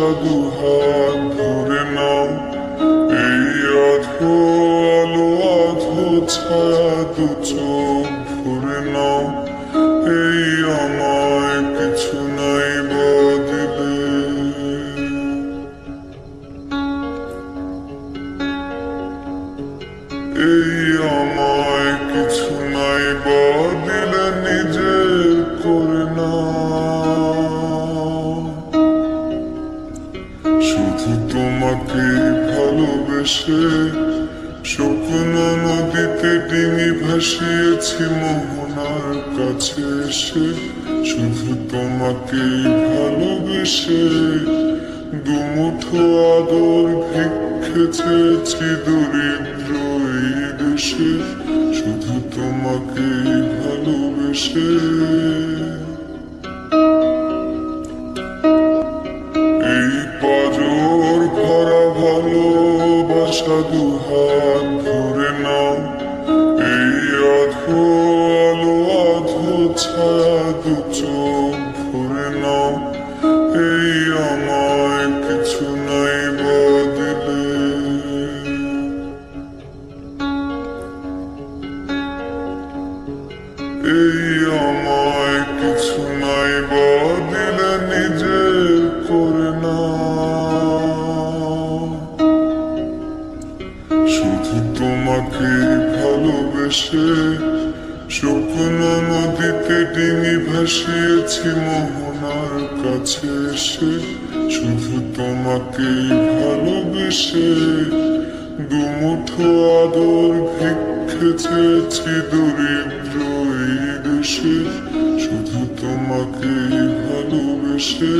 বাসা দুহাত ধরে নাও, এই আধো আলো আধো ছায়া দু চোখ ভরে নাও, এই আমায় কিছু নাই বা দিলে, এই আমায় কিছু নাই বা দিলে নিজের করে নাও। শুধু তোমাকে ভালোবেসে স্বপ্ন নদীতে ডিঙি ভাসিয়েছি মোহনার কাছে এসে, শুধু তোমাকে ভালোবেসে দুমুঠো আদর ভিক্ষে চেয়েছি দরিদ্র এই দেশে, শুধু তোমাকে ভালোবেসে। এই পাজর ভরা ভালোবাসা দুহাত ধরে নাও, এই আধো আলো আধো ছায়া দু চোখ ভরে নাও, এই আমায় কিছু নাই বা দিলে, এই আমায় কিছু নাই বা দিলে নিজের করে নাও। শুধু তোমাকে ভালোবেসে স্বপ্ন নদীতে ডিঙি ভাসিয়েছি মোহনার কাছে এসে, শুধু তোমাকে ভালোবেসে দুমুঠো আদর ভিক্ষে চেয়েছি দরিদ্র এই দেশে, শুধু তোমাকে ভালোবেসে।